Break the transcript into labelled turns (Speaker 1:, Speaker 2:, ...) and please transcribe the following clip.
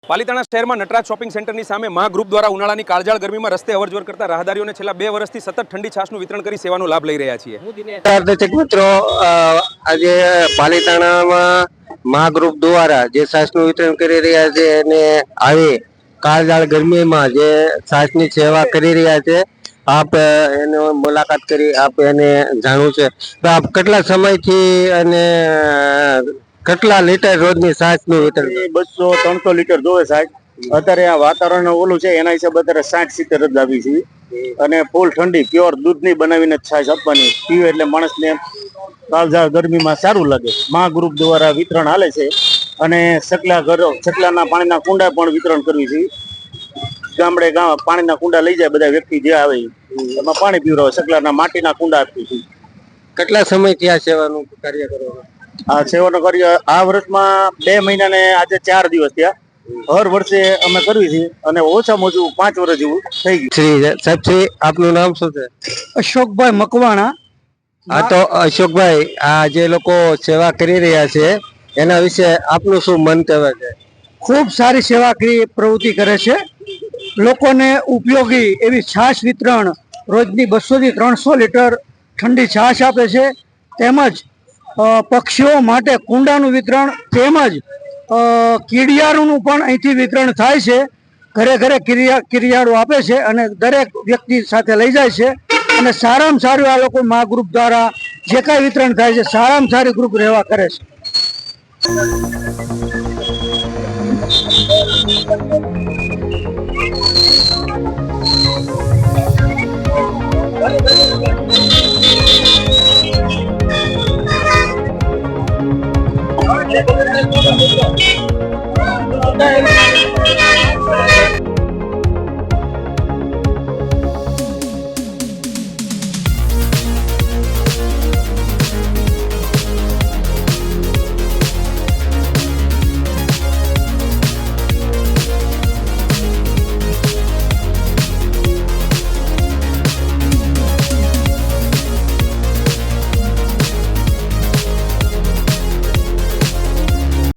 Speaker 1: પાલિતાણા શહેરમાં નટરાજ શોપિંગ સેન્ટરની સામે મા ગ્રુપ દ્વારા ઉનાળાની કાળઝાળ ગરમીમાં રસ્તે અવરજવર કરતા રાહદારીઓને છેલ્લા 2 વર્ષથી સતત ઠંડી છાશનું વિતરણ કરી સેવાનો લાભ લઈ રહ્યા છીએ।
Speaker 2: દર્શક મિત્રો, આજે પાલિતાણામાં મા ગ્રુપ દ્વારા જે છાશનું વિતરણ કરી રહ્યા છે અને આવી કાળઝાળ ગરમીમાં જે છાશની સેવા કરી રહ્યા છે, આપ એનો મુલાકાત કરી આપ એને જાણવું છે તો આપ કેટલા સમયથી અને કેટલા લીટર રોજની છાશનું વિતરણ?
Speaker 3: 200-300 લીટર જોવે સાહેબ। અત્યારે આ વાતાવરણ ઓલું છે એના હિસાબે અત્યારે 60-70 જ આવી છે અને ફૂલ ઠંડી પ્યોર દૂધની બનાવીને છાશ આપવાની, પીવે એટલે માણસને કાળઝાળ ગરમીમાં સારું લાગે। મા ગ્રુપ દ્વારા વિતરણ હાલે છે અને સકલાના પાણીના કુંડા પણ વિતરણ કરવી છે। ગામડે પાણીના કુંડા લઈ જાય બધા વ્યક્તિ જે આવે એમાં પાણી પીવડાવે, સકલાના માટીના કુંડા આપી છે।
Speaker 2: કેટલા સમયથી આ સેવાનું કાર્ય કરો?
Speaker 3: આ સેવાનું કાર્ય આ વર્ષમાં 2 મહિના ને આજે 4 દિવસ થયા। હર વર્ષે અમે કરવી છે અને ઓછામાં ઓછું 5 વર્ષ જેવું થઈ ગયું।
Speaker 2: સાહેબ, આપનું નામ શું છે?
Speaker 4: અશોકભાઈ મકવાણા।
Speaker 2: હા, તો અશોકભાઈ, આ જે લોકો સેવા કરી રહ્યા છે એના વિશે આપનું શું મંતવ્ય છે?
Speaker 4: ખૂબ સારી સેવાકીય પ્રવૃત્તિ કરે છે। લોકોને ઉપયોગી એવી છાશ વિતરણ, રોજની 200 થી 300 લીટર ઠંડી છાશ આપે છે। તેમજ પક્ષીઓ માટે કુંડાનું વિતરણ તેમજ કીડિયાળુનું પણ અહીંથી વિતરણ થાય છે। ઘરે ઘરે કીડિયાળું આપે છે અને દરેક વ્યક્તિ સાથે લઈ જાય છે અને સારામાં સારું આ લોકો મા ગ્રુપ દ્વારા જે કાંઈ વિતરણ થાય છે સારામાં સારી ગ્રુપ રહેવા કરે છે।